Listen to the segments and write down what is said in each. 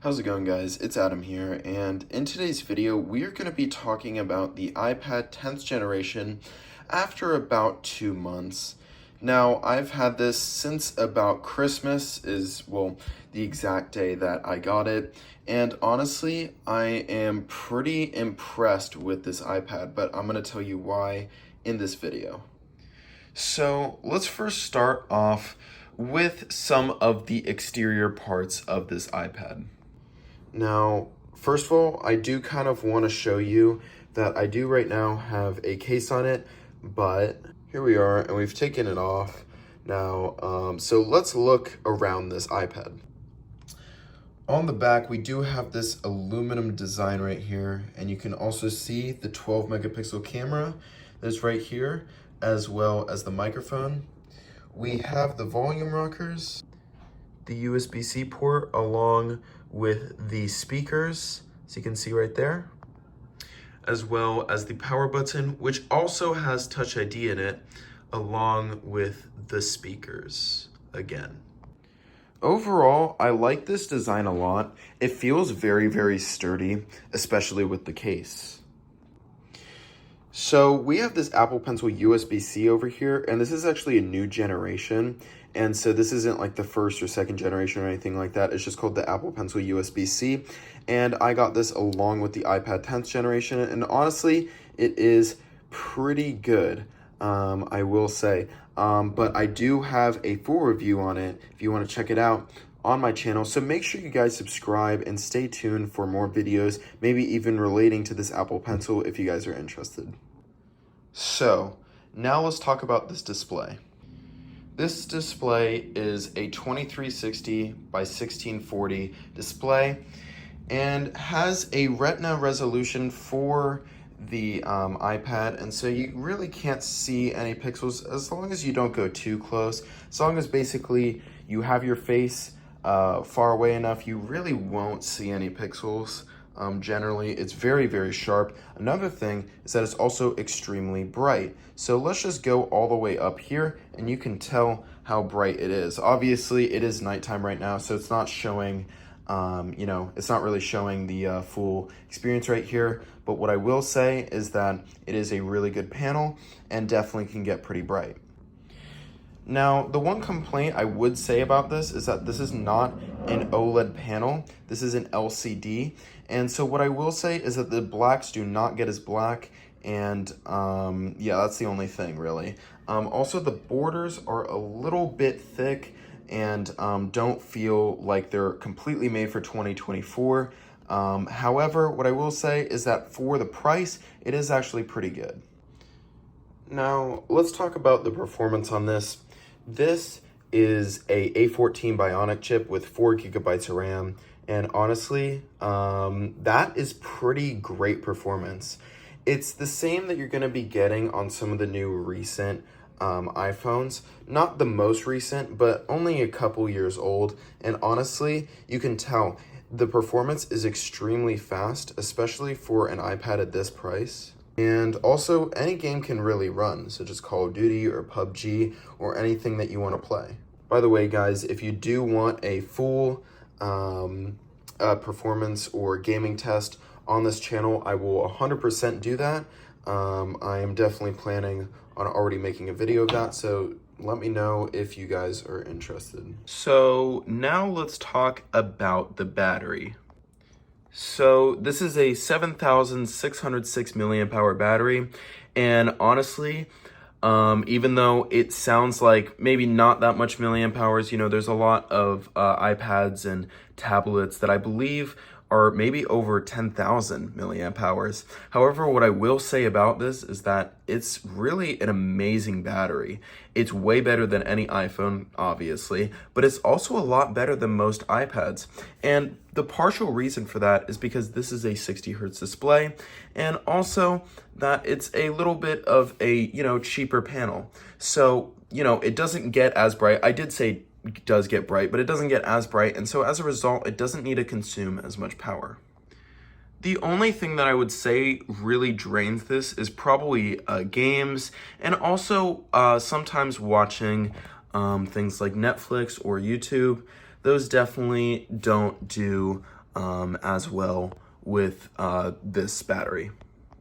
How's it going, guys? It's Adam here, and in today's video we are going to be talking about the iPad 10th generation after about 2 months. Now, I've had this since about Christmas well, the exact day that I got it, and honestly, I am pretty impressed with this iPad, but I'm going to tell you why in this video. So let's first start off with some of the exterior parts of this iPad. Now, first of all, I do kind of want to show you that I do right now have a case on it, but here we are, and we've taken it off. Now, so let's look around this iPad. On the back, we do have this aluminum design right here, and you can also see the 12 megapixel camera that's right here, as well as the microphone. We have the volume rockers, the USB-C port along with the speakers, so you can see right there, as well as the power button, which also has Touch ID in it, along with the speakers again. Overall, I like this design a lot. It feels very, very sturdy, especially with the case. So we have this Apple Pencil USB-C over here, and this is actually a new generation. And so this isn't like the first or second generation or anything like that. It's just called the Apple Pencil USB-C. And I got this along with the iPad 10th generation. And honestly, it is pretty good, I will say. But I do have a full review on it if you want to check it out on my channel. So make sure you guys subscribe and stay tuned for more videos, maybe even relating to this Apple Pencil if you guys are interested. So now let's talk about this display. This display is a 2360 by 1640 display and has a Retina resolution for the iPad, and so you really can't see any pixels as long as you don't go too close. As long as basically you have your face far away enough, you really won't see any pixels. Generally, it's very, very sharp. Another thing is that it's also extremely bright. So let's just go all the way up here, and you can tell how bright it is. Obviously, it is nighttime right now, so it's not showing, it's not really showing the full experience right here. But what I will say is that it is a really good panel and definitely can get pretty bright. Now, the one complaint I would say about this is that this is not an OLED panel. This is an LCD. And so what I will say is that the blacks do not get as black. And yeah, that's the only thing really. Also, the borders are a little bit thick and don't feel like they're completely made for 2024. However, what I will say is that for the price, it is actually pretty good. Now, let's talk about the performance on this. This is a A14 Bionic chip with 4 gigabytes of RAM, and honestly, that is pretty great performance. It's the same that you're going to be getting on some of the new recent iPhones. Not the most recent, but only a couple years old, and honestly, you can tell the performance is extremely fast, especially for an iPad at this price. And also, any game can really run, such as Call of Duty or PUBG or anything that you want to play. By the way, guys, if you do want a full performance or gaming test on this channel, I will 100% do that. I am definitely planning on already making a video of that, so let me know if you guys are interested. So now let's talk about the battery. So this is a 7,606 milliamp hour battery, and honestly, even though it sounds like maybe not that much milliamp hours, there's a lot of iPads and tablets that I believe are maybe over 10,000 milliamp hours. However, what I will say about this is that it's really an amazing battery. It's way better than any iPhone, obviously, but it's also a lot better than most iPads. And the partial reason for that is because this is a 60 hertz display, and also that it's a little bit of a, cheaper panel. So, it doesn't get as bright. I did say it does get bright, but it doesn't get as bright, and so as a result, it doesn't need to consume as much power. The only thing that I would say really drains this is probably games, and also sometimes watching things like Netflix or YouTube. Those definitely don't do as well with this battery.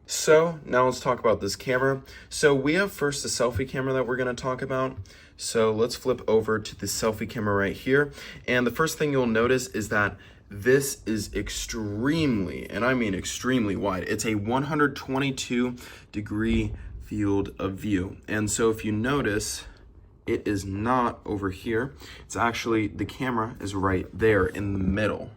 So now let's talk about this camera. So we have first the selfie camera that we're going to talk about. So let's flip over to the selfie camera right here. And the first thing you'll notice is that this is extremely, and I mean extremely wide. It's a 122-degree field of view. And so if you notice, it is not over here. It's actually, the camera is right there in the middle.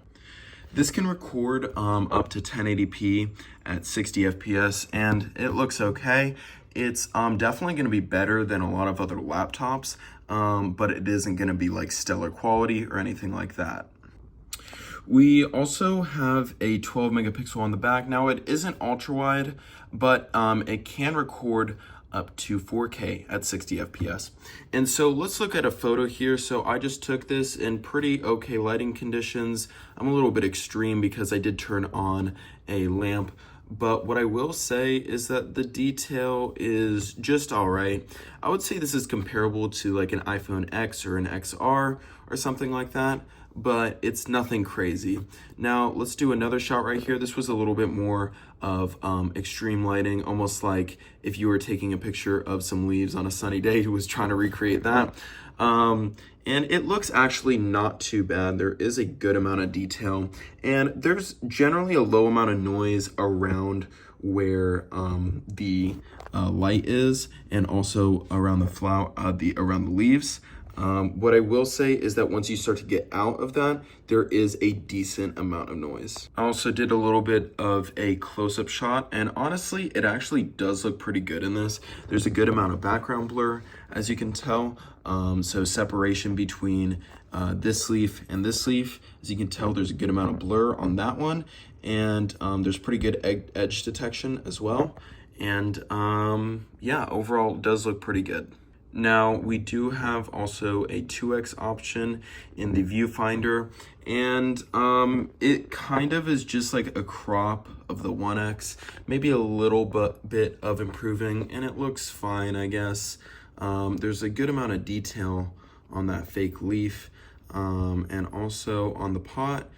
This can record up to 1080p at 60 FPS, and it looks okay. It's definitely going to be better than a lot of other laptops, but it isn't going to be like stellar quality or anything like that. We also have a 12 megapixel on the back. Now it isn't ultra wide, but it can record up to 4K at 60 FPS. And so let's look at a photo here. So I just took this in pretty okay lighting conditions. I'm a little bit extreme because I did turn on a lamp, but what I will say is that the detail is just all right. I would say this is comparable to like an iPhone X or an XR or something like that, but it's nothing crazy. Now let's do another shot right here. This was a little bit more of extreme lighting, almost like if you were taking a picture of some leaves on a sunny day, who was trying to recreate that. And it looks actually not too bad. There is a good amount of detail, and there's generally a low amount of noise around where the light is, and also around the around the leaves. What I will say is that once you start to get out of that, there is a decent amount of noise. I also did a little bit of a close-up shot, and honestly, it actually does look pretty good in this. There's a good amount of background blur, as you can tell. So separation between this leaf and this leaf. As you can tell, there's a good amount of blur on that one, and there's pretty good edge detection as well. And yeah, overall, it does look pretty good. Now, we do have also a 2x option in the viewfinder, and it kind of is just like a crop of the 1x, maybe a little bit of improving, and it looks fine, I guess. There's a good amount of detail on that fake leaf, and also on the pot.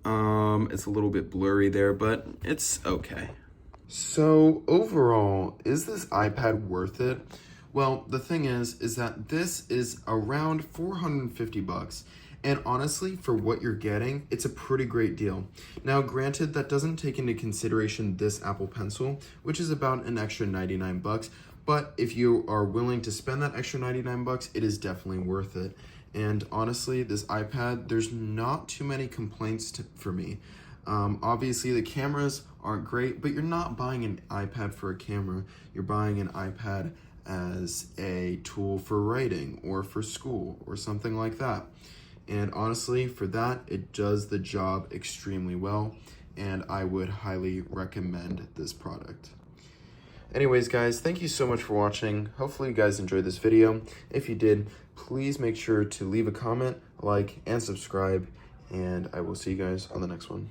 It's a little bit blurry there, but it's okay. So overall, is this iPad worth it? Well, the thing is that this is around 450 bucks. And honestly, for what you're getting, it's a pretty great deal. Now, granted, that doesn't take into consideration this Apple Pencil, which is about an extra 99 bucks. But if you are willing to spend that extra 99 bucks, it is definitely worth it. And honestly, this iPad, there's not too many complaints for me. Obviously, the cameras aren't great, but you're not buying an iPad for a camera. You're buying an iPad as a tool for writing or for school or something like that. And honestly, for that, it does the job extremely well, and I would highly recommend this product. Anyways, guys, thank you so much for watching. Hopefully you guys enjoyed this video. If you did, please make sure to leave a comment, like, and subscribe, and I will see you guys on the next one.